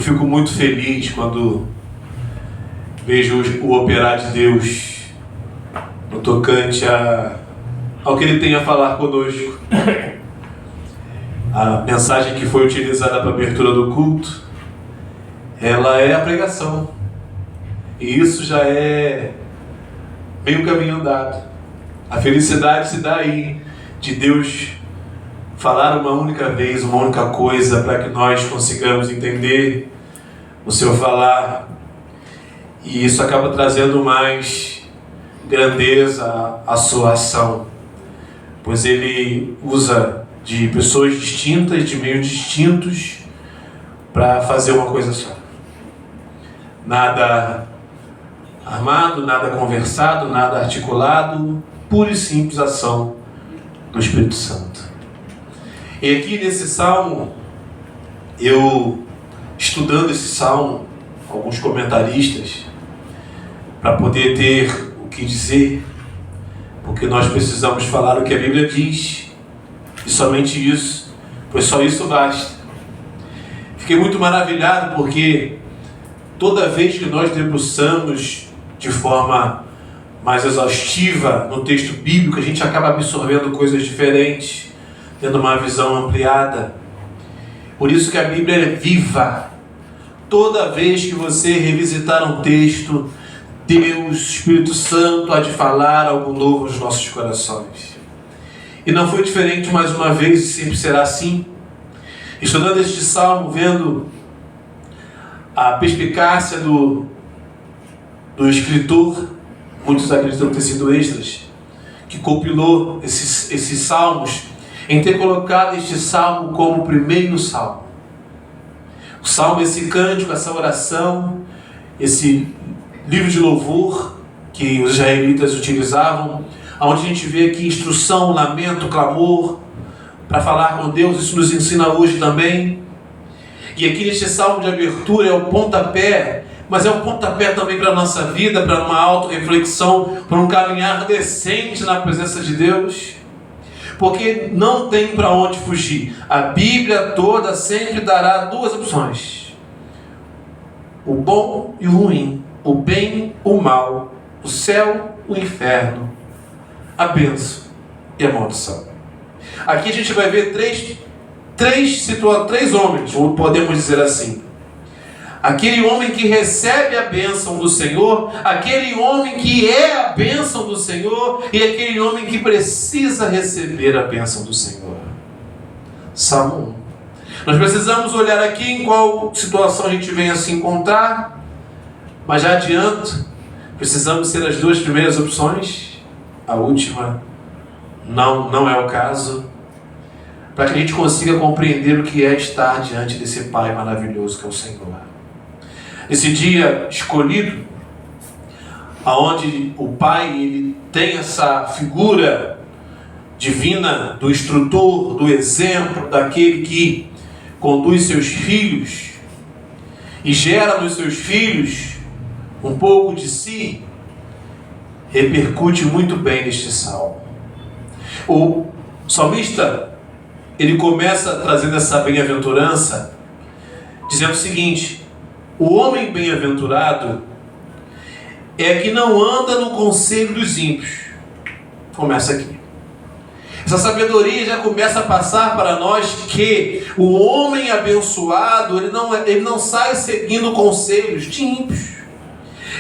fico muito feliz quando vejo o operar de Deus no tocante ao que Ele tem a falar conosco. A mensagem que foi utilizada para a abertura do culto, ela é a pregação. E isso já é meio caminho andado. A felicidade se dá aí, de Deus falar uma única vez, uma única coisa, para que nós consigamos entender o seu falar. E isso acaba trazendo mais grandeza à sua ação, pois Ele usa de pessoas distintas, de meios distintos, para fazer uma coisa só. Nada armado, nada conversado, nada articulado, pura e simples ação do Espírito Santo. E aqui nesse salmo, eu estudando esse salmo, alguns comentaristas, para poder ter o que dizer, porque nós precisamos falar o que a Bíblia diz, e somente isso, pois só isso basta. Fiquei muito maravilhado porque toda vez que nós debruçamos de forma mais exaustiva no texto bíblico, a gente acaba absorvendo coisas diferentes, tendo uma visão ampliada. Por isso que a Bíblia é viva. Toda vez que você revisitar um texto, Deus, Espírito Santo, há de falar algo novo nos nossos corações. E não foi diferente mais uma vez, e sempre será assim. Estudando este salmo, vendo a perspicácia do escritor, muitos acreditam ter sido Esdras, que compilou esses salmos, em ter colocado este salmo como o primeiro salmo. O salmo, esse cântico, essa oração, esse livro de louvor que os israelitas utilizavam, onde a gente vê aqui instrução, lamento, clamor, para falar com Deus. Isso nos ensina hoje também. E aqui neste salmo de abertura é o pontapé, mas é o pontapé também para a nossa vida, para uma auto-reflexão, para um caminhar decente na presença de Deus. Porque não tem para onde fugir. A Bíblia toda sempre dará duas opções: o bom e o ruim, o bem, o mal, o céu, o inferno, a bênção e a maldição. Aqui a gente vai ver três homens, ou podemos dizer assim: aquele homem que recebe a bênção do Senhor, aquele homem que é a bênção do Senhor e aquele homem que precisa receber a bênção do Senhor. Salmo 1. Nós precisamos olhar aqui em qual situação a gente vem a se encontrar, mas já adianto, precisamos ser as duas primeiras opções, a última não é o caso, para que a gente consiga compreender o que é estar diante desse Pai maravilhoso que é o Senhor. Esse dia escolhido, aonde o Pai ele tem essa figura divina do instrutor, do exemplo, daquele que conduz seus filhos e gera nos seus filhos um pouco de si, repercute muito bem neste salmo. O salmista, ele começa trazendo essa bem-aventurança, dizendo o seguinte: o homem bem-aventurado é que não anda no conselho dos ímpios. Começa aqui. Essa sabedoria já começa a passar para nós que o homem abençoado, ele não sai seguindo conselhos de ímpios.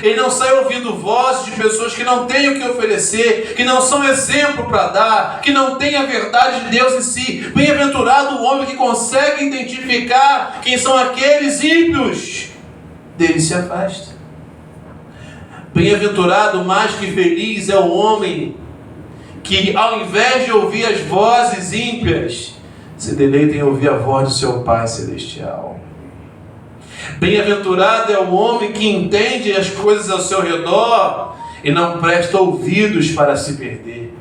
Ele não sai ouvindo vozes de pessoas que não têm o que oferecer, que não são exemplo para dar, que não têm a verdade de Deus em si. Bem-aventurado o homem que consegue identificar quem são aqueles ímpios. Dele se afasta. Bem-aventurado, mais que feliz, é o homem que, ao invés de ouvir as vozes ímpias, se deleita em ouvir a voz do seu Pai Celestial. Bem-aventurado é o homem que entende as coisas ao seu redor e não presta ouvidos para se perder.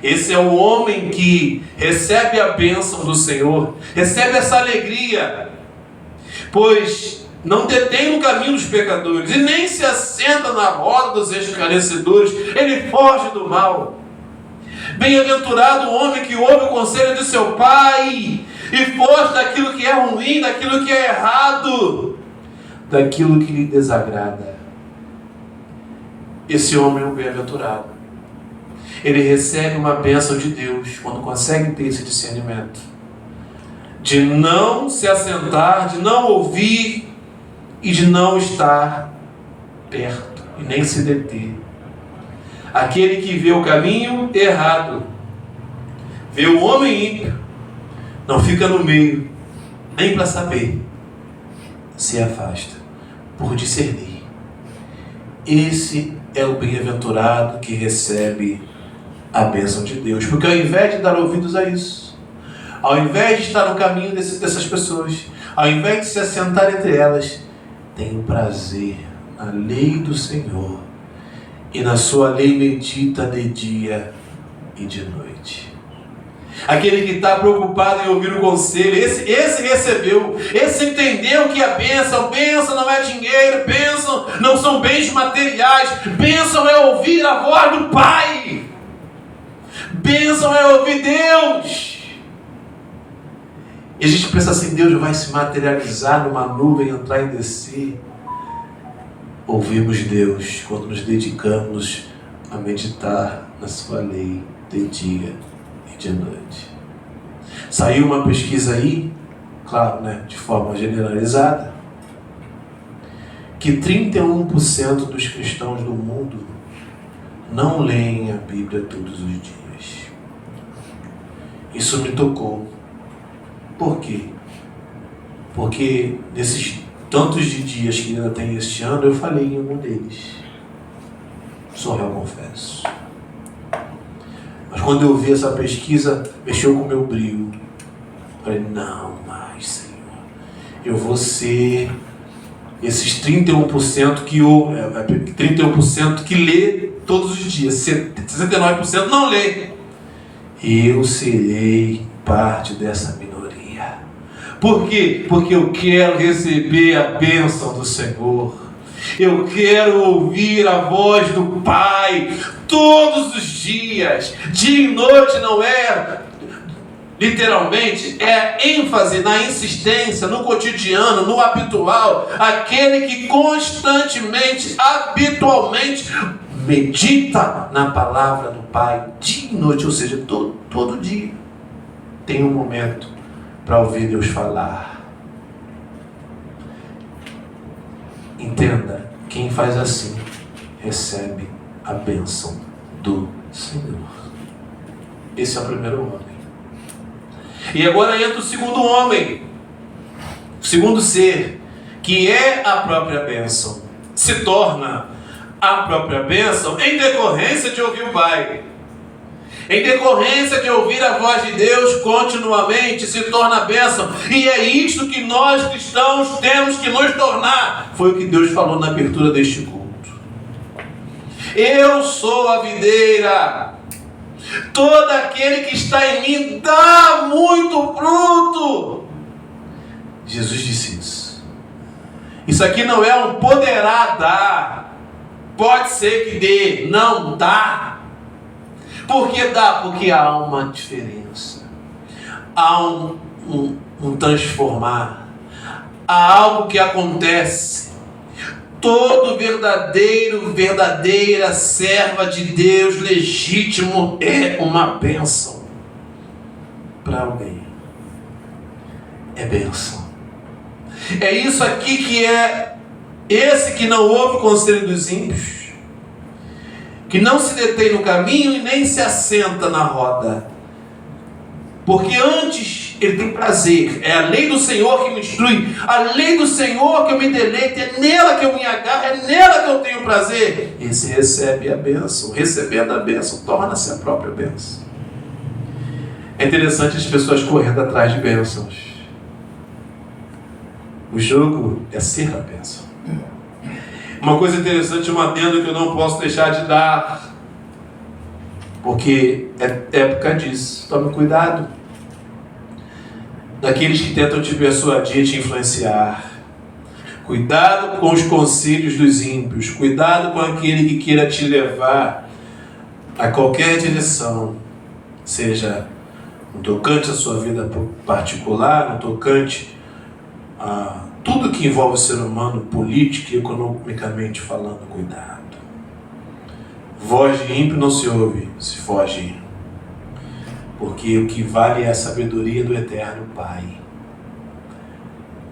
Esse é o homem que recebe a bênção do Senhor, recebe essa alegria, pois não detém no caminho dos pecadores e nem se assenta na roda dos escarnecedores. Ele foge do mal. Bem-aventurado o homem que ouve o conselho de seu pai, e foge daquilo que é ruim, daquilo que é errado, daquilo que lhe desagrada. Esse homem é um bem-aventurado. Ele recebe uma bênção de Deus quando consegue ter esse discernimento de não se assentar, de não ouvir e de não estar perto e nem se deter. Aquele que vê o caminho errado, vê o homem ímpio, não fica no meio, nem para saber, se afasta por discernir. Esse é o bem-aventurado que recebe a bênção de Deus, porque ao invés de dar ouvidos a isso, ao invés de estar no caminho dessas pessoas, ao invés de se assentar entre elas, tem prazer na lei do Senhor, e na sua lei medita de dia e de noite. Aquele que está preocupado em ouvir o conselho, esse recebeu, esse entendeu que a bênção não é dinheiro, bênção não são bens materiais, bênção é ouvir a voz do Pai, bênção é ouvir Deus. E a gente pensa assim, Deus vai se materializar numa nuvem, entrar e descer. Ouvimos Deus quando nos dedicamos a meditar na sua lei de dia e de noite. Saiu uma pesquisa aí, claro, de forma generalizada, que 31% dos cristãos do mundo não leem a Bíblia todos os dias. Isso me tocou. Por quê? Porque nesses tantos de dias que ainda tem este ano, eu falei em algum deles. Sou réu, confesso. Mas quando eu vi essa pesquisa, mexeu com o meu brilho. Falei, não mais, Senhor. Eu vou ser esses 31% que lê todos os dias. 69% não lê. Eu serei parte dessa minoria. Por quê? Porque eu quero receber a bênção do Senhor. Eu quero ouvir a voz do Pai todos os dias. Dia e noite não é, literalmente, é ênfase na insistência, no cotidiano, no habitual. Aquele que constantemente, habitualmente, medita na palavra do Pai dia e noite, ou seja, todo dia tem um momento para ouvir Deus falar. Entenda, quem faz assim recebe a bênção do Senhor. Esse é o primeiro homem. E agora entra o segundo homem, o segundo ser, que é a própria bênção. Se torna a própria bênção em decorrência de ouvir o Pai. Em decorrência de ouvir a voz de Deus continuamente, se torna a bênção. E é isto que nós cristãos temos que nos tornar. Foi o que Deus falou na abertura deste culto. Eu sou a videira. Todo aquele que está em mim dá muito fruto. Jesus disse isso. Isso aqui não é um poderá dar. Pode ser que dê, não dá. Por que dá? Porque há uma diferença. Há um transformar. Há algo que acontece. Todo verdadeira serva de Deus legítimo é uma bênção para alguém. É bênção. É isso aqui que é esse que não ouve o conselho dos ímpios, que não se detém no caminho e nem se assenta na roda. Porque antes ele tem prazer. É a lei do Senhor que me instrui. A lei do Senhor que eu me deleito. É nela que eu me agarro. É nela que eu tenho prazer. Esse recebe a bênção. Recebendo a bênção, torna-se a própria bênção. É interessante as pessoas correndo atrás de bênçãos. O jogo é ser a bênção. Uma coisa interessante, um adendo que eu não posso deixar de dar, porque é época disso. Tome cuidado daqueles que tentam te persuadir, te influenciar. Cuidado com os conselhos dos ímpios. Cuidado com aquele que queira te levar a qualquer direção, seja no tocante à sua vida particular, no tocante a tudo que envolve o ser humano, política e economicamente falando, cuidado. Voz de ímpio não se ouve, se foge. Porque o que vale é a sabedoria do Eterno Pai.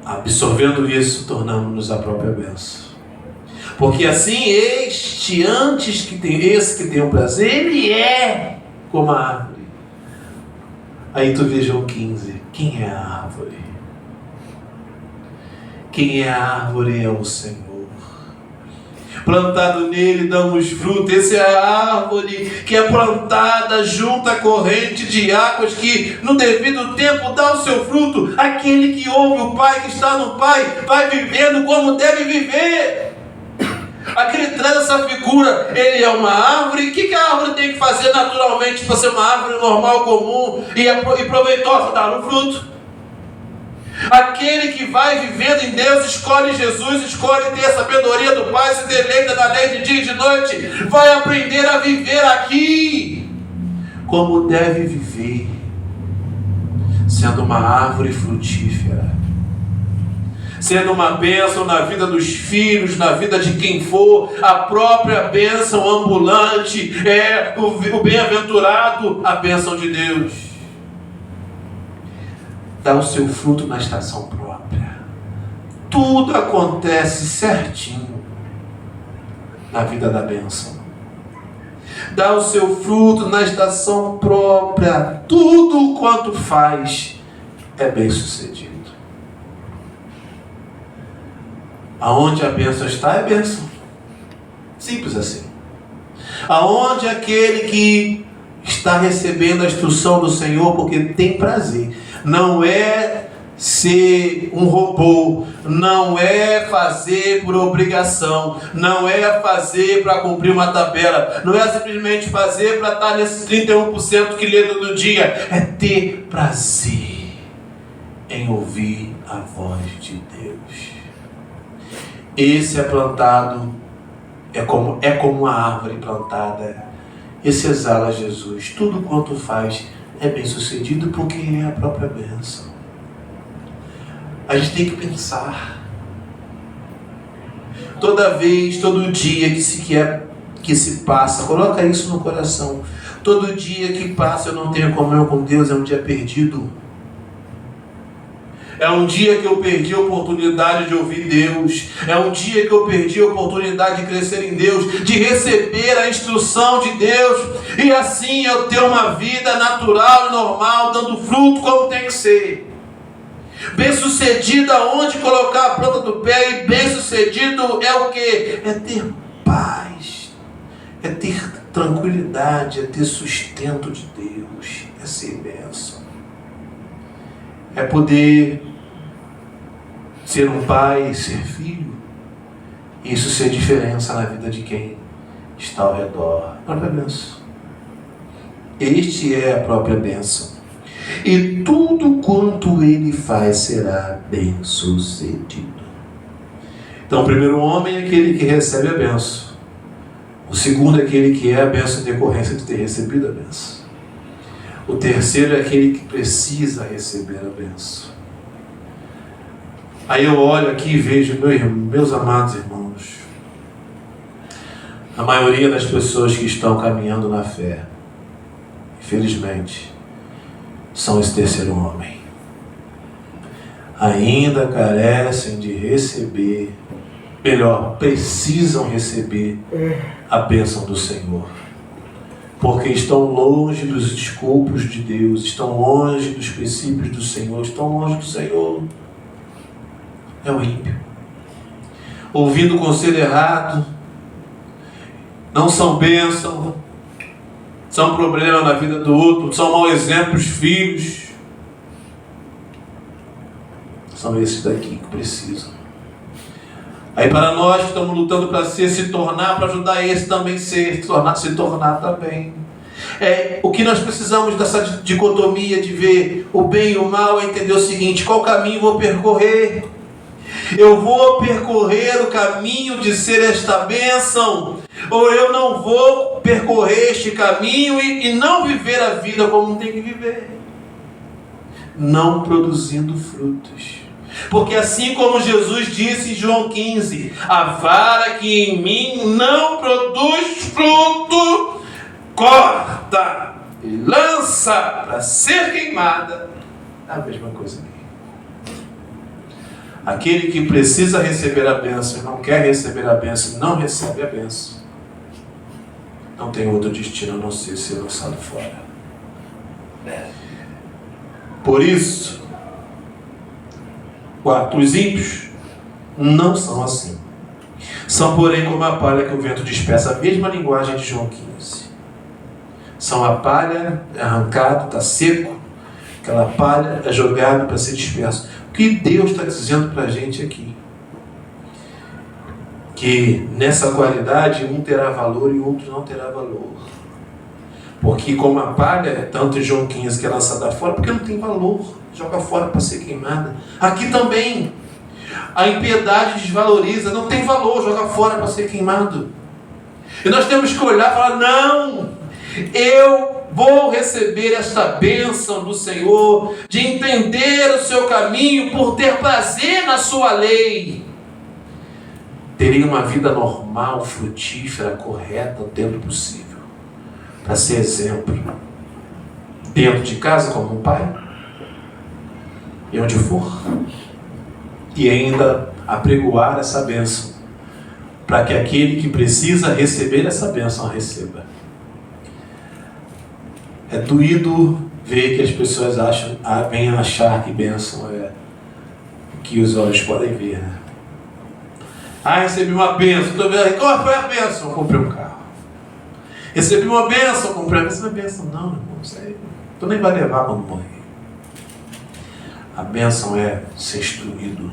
Absorvendo isso, tornamos-nos a própria bênção. Porque assim, esse que tem o prazer, ele é como a árvore. Aí tu vê João 15. Quem é a árvore? Quem é a árvore é o Senhor. Plantado nele damos fruto. Essa é a árvore que é plantada junto à corrente de águas, que no devido tempo dá o seu fruto. Aquele que ouve o Pai, que está no Pai, vai vivendo como deve viver. Aquele traz essa figura, ele é uma árvore. O que a árvore tem que fazer naturalmente para ser uma árvore normal, comum e proveitosa? Dar um fruto. Aquele que vai vivendo em Deus, escolhe Jesus, escolhe ter a sabedoria do Pai, se deleita na lei de dia e de noite, vai aprender a viver aqui como deve viver, sendo uma árvore frutífera, sendo uma bênção na vida dos filhos, na vida de quem for, a própria bênção ambulante, é o bem-aventurado, a bênção de Deus. Dá o seu fruto na estação própria. Tudo acontece certinho na vida da bênção. Dá o seu fruto na estação própria. Tudo quanto faz é bem sucedido. Aonde a bênção está é bênção. Simples assim. Aonde aquele que está recebendo a instrução do Senhor porque tem prazer. Não é ser um robô, não é fazer por obrigação, não é fazer para cumprir uma tabela, não é simplesmente fazer para estar nesses 31% que lê todo dia, é ter prazer em ouvir a voz de Deus. Esse é plantado, é como uma árvore plantada, esse exala Jesus, tudo quanto faz é bem sucedido porque é a própria bênção. A gente tem que pensar. Toda vez, todo dia que se passa, coloca isso no coração. Todo dia que passa eu não tenho comunhão com Deus é um dia perdido. É um dia que eu perdi a oportunidade de ouvir Deus. É um dia que eu perdi a oportunidade de crescer em Deus, de receber a instrução de Deus. E assim eu ter uma vida natural e normal, dando fruto como tem que ser. Bem-sucedido aonde colocar a planta do pé. E bem-sucedido é o quê? É ter paz. É ter tranquilidade. É ter sustento de Deus. É ser bênção. É poder ser um pai, ser filho. Isso ser diferença na vida de quem está ao redor. A própria bênção. Este é a própria bênção. E tudo quanto ele faz será bem sucedido. Então, o primeiro homem é aquele que recebe a bênção. O segundo é aquele que é a bênção em decorrência de ter recebido a bênção. O terceiro é aquele que precisa receber a bênção. Aí eu olho aqui e vejo, meus amados irmãos, a maioria das pessoas que estão caminhando na fé, infelizmente, são esse terceiro homem. Ainda carecem de receber, precisam receber a bênção do Senhor. Porque estão longe dos escopos de Deus, estão longe dos princípios do Senhor, estão longe do Senhor. É o ímpio. Ouvindo o conselho errado, não são bênção, são problema na vida do outro, são mau exemplo os filhos. São esses daqui que precisam. Aí para nós que estamos lutando para se tornar, para ajudar esse também se tornar também. O que nós precisamos dessa dicotomia de ver o bem e o mal é entender o seguinte: qual caminho vou percorrer? Eu vou percorrer o caminho de ser esta bênção, ou eu não vou percorrer este caminho e não viver a vida como tem que viver? não produzindo frutos. Porque assim como Jesus disse em João 15, a vara que em mim não produz fruto, corta e lança para ser queimada. É a mesma coisa aqui. Aquele que precisa receber a bênção e não quer receber a bênção, não recebe a bênção, não tem outro destino a não ser lançado fora. Por isso, os ímpios não são assim. São, porém, como a palha que o vento dispersa, a mesma linguagem de João 15. São a palha, é arrancado, está seco, aquela palha é jogada para ser dispersa. O que Deus está dizendo para a gente aqui? Que nessa qualidade um terá valor e outro não terá valor. Porque como a palha, tanto em João 15 que é lançada fora, porque não tem valor, joga fora para ser queimada. Aqui também, a impiedade desvaloriza, não tem valor, joga fora para ser queimado. E nós temos que olhar e falar, não, eu vou receber esta bênção do Senhor, de entender o seu caminho, por ter prazer na sua lei. Terei uma vida normal, frutífera, correta, o tempo possível. Para ser exemplo, dentro de casa como um pai, e onde for, e ainda apregoar essa bênção, para que aquele que precisa receber essa bênção a receba. É doído ver que as pessoas venham achar que bênção é o que os olhos podem ver, né? Recebi uma bênção, qual foi a bênção? Eu comprei um carro. Recebi uma bênção, comprei uma bênção. Não é bênção não, irmão. Isso aí, tu nem vai levar quando morrer. A bênção é ser instruído,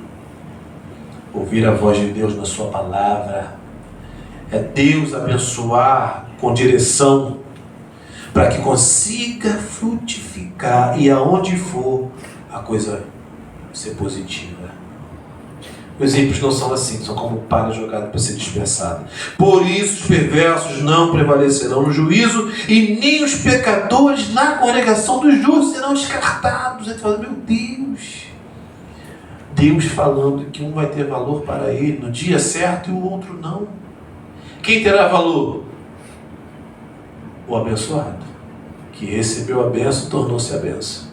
ouvir a voz de Deus na sua palavra. É Deus abençoar com direção, para que consiga frutificar e aonde for a coisa ser positiva. Os ímpios não são assim, são como palha jogada para ser dispersada. Por isso os perversos não prevalecerão no juízo, e nem os pecadores na congregação dos justos serão descartados. Ele fala, meu Deus, Deus falando que um vai ter valor para ele no dia certo e o outro não. Quem terá valor? O abençoado, que recebeu a bênção, tornou-se a bênção.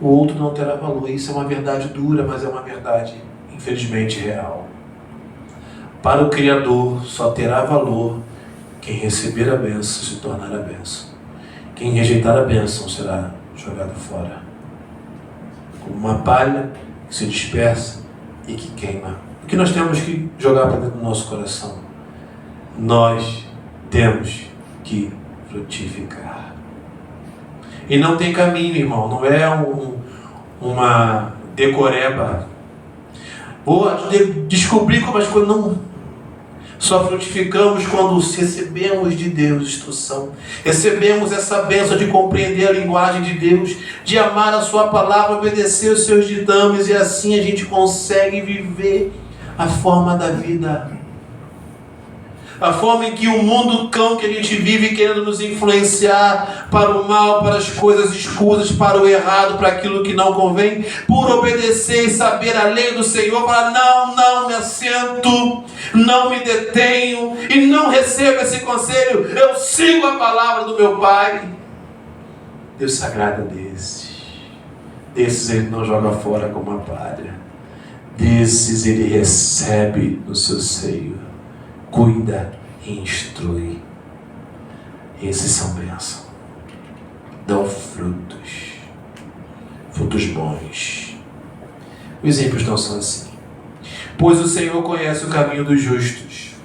O outro não terá valor. Isso é uma verdade dura, mas é uma verdade infelizmente real. Para o Criador só terá valor quem receber a bênção, se tornar a bênção. Quem rejeitar a bênção será jogado fora, como uma palha que se dispersa e que queima. O que nós temos que jogar para dentro do nosso coração? Nós temos que frutificar. E não tem caminho, irmão. Não é uma decoreba. Vou descobrir como as coisas não. Só frutificamos quando recebemos de Deus instrução. Recebemos essa bênção de compreender a linguagem de Deus, de amar a sua palavra, obedecer os seus ditames, e assim a gente consegue viver a forma da vida. A forma em que o mundo cão que a gente vive querendo nos influenciar para o mal, para as coisas escusas, para o errado, para aquilo que não convém, por obedecer e saber a lei do Senhor, para não me assento, não me detenho e não recebo esse conselho, eu sigo a palavra do meu Pai. Deus se agrada desses ele não joga fora como uma palha, desses ele recebe no seu seio, cuida e instrui. Esses são bênçãos, dão frutos bons. Os ímpios não são assim. Pois o Senhor conhece o caminho dos justos,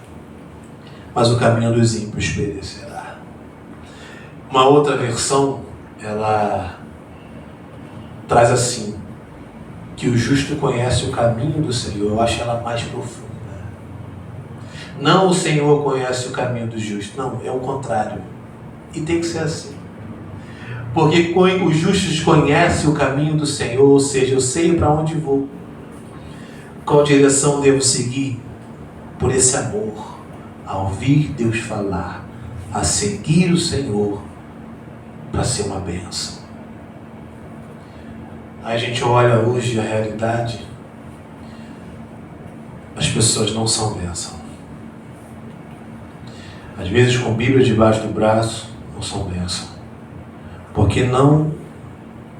mas o caminho dos ímpios perecerá. Uma outra versão, ela traz assim, que o justo conhece o caminho do Senhor. Eu acho ela mais profunda. Não o Senhor conhece o caminho do justo. Não, é o contrário. E tem que ser assim. Porque os justos conhecem o caminho do Senhor, ou seja, eu sei para onde vou, qual direção devo seguir, por esse amor, a ouvir Deus falar, a seguir o Senhor, para ser uma bênção. Aí a gente olha hoje a realidade, as pessoas não são bênção. Às vezes com Bíblia debaixo do braço, não são bênção. Porque não,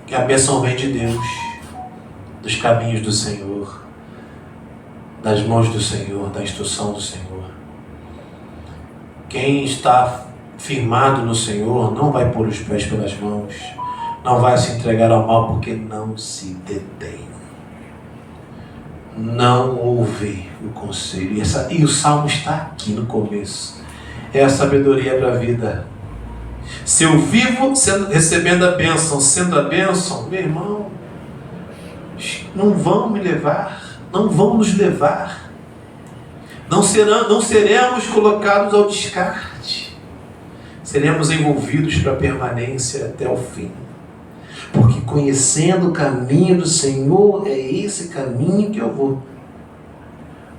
que a bênção vem de Deus, dos caminhos do Senhor, das mãos do Senhor, da instrução do Senhor. Quem está firmado no Senhor não vai pôr os pés pelas mãos, não vai se entregar ao mal, porque não se detém. Não ouve o conselho. E o Salmo está aqui no começo. É a sabedoria para a vida. Se eu vivo recebendo a bênção, sendo a bênção, meu irmão, não vão me levar, não vão nos levar. Não seremos colocados ao descarte. Seremos envolvidos para a permanência até o fim. Porque conhecendo o caminho do Senhor, é esse caminho que eu vou.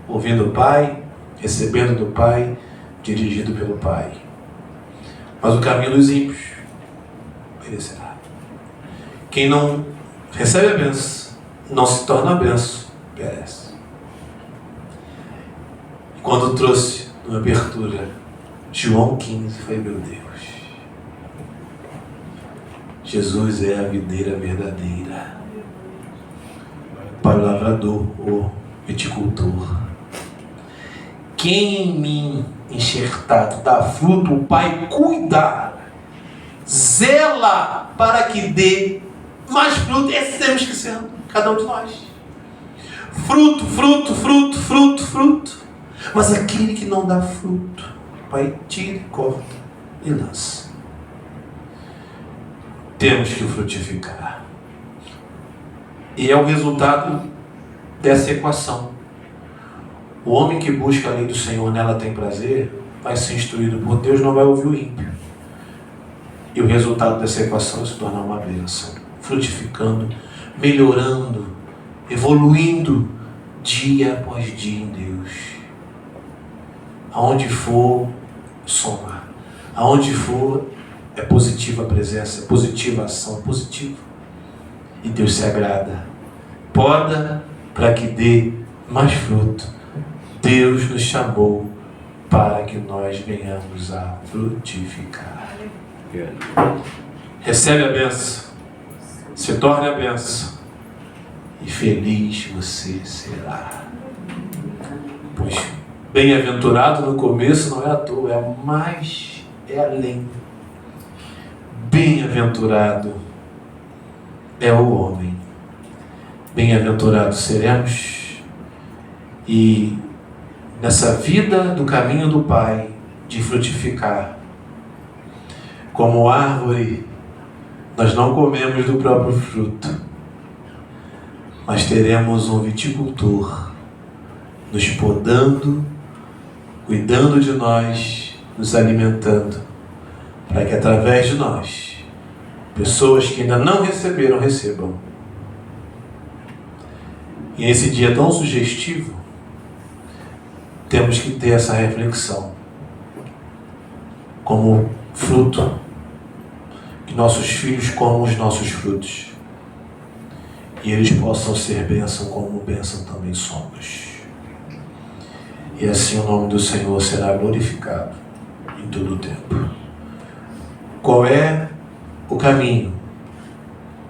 Ouvindo o Pai, recebendo do Pai, dirigido pelo Pai. Mas o caminho dos ímpios perecerá. Quem não recebe a bênção, não se torna a bênção, perece. Quando trouxe na abertura João 15, foi meu Deus. Jesus é a videira verdadeira. Para o lavrador, o viticultor. Quem em mim enxertado dá fruto, o Pai cuida, zela para que dê mais fruto. Esse temos que ser, cada um de nós. Fruto, fruto, fruto, fruto, fruto. Mas aquele que não dá fruto, o Pai tira, corta e lança. Temos que frutificar. E é o resultado dessa equação. O homem que busca a lei do Senhor, nela tem prazer, vai ser instruído por Deus, não vai ouvir o ímpio. E o resultado dessa equação é se tornar uma bênção, frutificando, melhorando, evoluindo, dia após dia em Deus. Aonde for, soma. Aonde for, é positiva a presença, é positiva a ação, positivo. E Deus se agrada. Poda para que dê mais fruto. Deus nos chamou para que nós venhamos a frutificar. Recebe a bênção, se torne a bênção, e feliz você será. Pois bem-aventurado no começo não é à toa, é mais, é além. Bem-aventurado é o homem. Bem-aventurados seremos, e nessa vida do caminho do Pai, de frutificar, como árvore, nós não comemos do próprio fruto, mas teremos um viticultor nos podando, cuidando de nós, nos alimentando, para que através de nós, pessoas que ainda não receberam, recebam. E nesse dia tão sugestivo, temos que ter essa reflexão. Como fruto, que nossos filhos comam os nossos frutos. E eles possam ser bênção como bênção também somos. E assim o nome do Senhor será glorificado em todo o tempo. Qual é o caminho?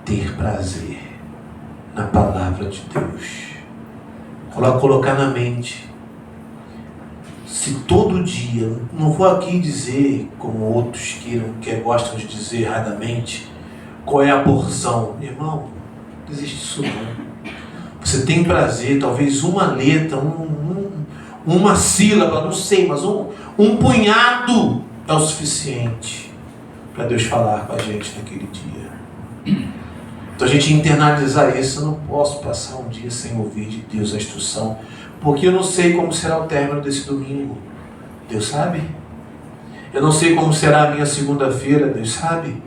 Ter prazer na palavra de Deus. Colocar na mente. Se todo dia, não vou aqui dizer, como outros que gostam de dizer erradamente, qual é a porção. Irmão, não existe isso não. Você tem prazer, talvez uma letra, uma sílaba, não sei, mas um punhado é o suficiente para Deus falar com a gente naquele dia. Então a gente internalizar isso. Eu não posso passar um dia sem ouvir de Deus a instrução, porque eu não sei como será o término desse domingo. Deus sabe. Eu não sei como será a minha segunda-feira. Deus sabe.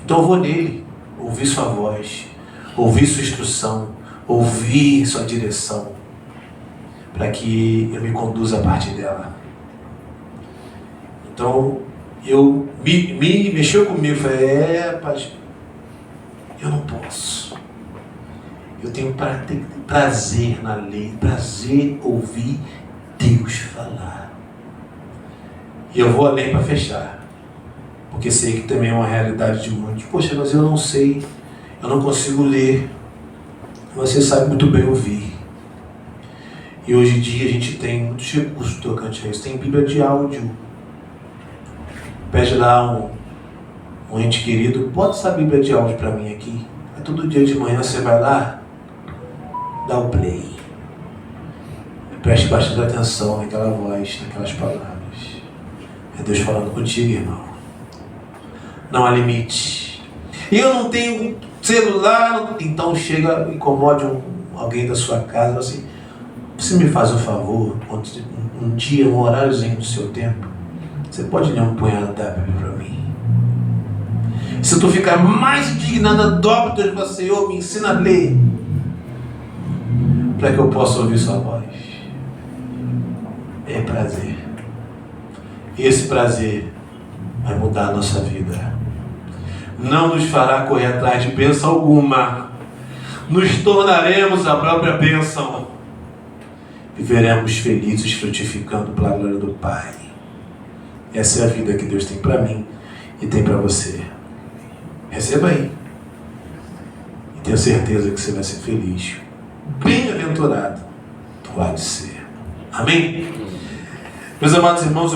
Então eu vou nele, ouvir sua voz, ouvir sua instrução, ouvir sua direção, para que eu me conduza a partir dela. Então me mexeu comigo. Falei, rapaz, eu não posso. Eu tenho prazer na lei, prazer ouvir Deus falar. E eu vou além para fechar, porque sei que também é uma realidade de muitos. Poxa, mas eu não sei, eu não consigo ler. Você sabe muito bem ouvir. E hoje em dia a gente tem muitos recursos tocantes a isso. Tem Bíblia de áudio. Pede lá um ente querido, bota essa Bíblia de áudio para mim aqui. Aí todo dia de manhã você vai lá, dá o play. E preste bastante atenção naquela voz, naquelas palavras. É Deus falando contigo, irmão. Não há limite. E eu não tenho celular, então chega, incomode alguém da sua casa, assim, você me faz um favor, um dia, um horáriozinho do seu tempo, você pode ler um punhado da Bíblia para mim? Se tu ficar mais indignada, dobra de você, Senhor, me ensina a ler, para que eu possa ouvir sua voz. É prazer. E esse prazer vai mudar a nossa vida. Não nos fará correr atrás de bênção alguma. Nos tornaremos a própria bênção. Viveremos felizes, frutificando para a glória do Pai. Essa é a vida que Deus tem para mim e tem para você. Receba aí. E tenho certeza que você vai ser feliz. Bem-aventurado tu há de ser. Amém? Meus amados irmãos,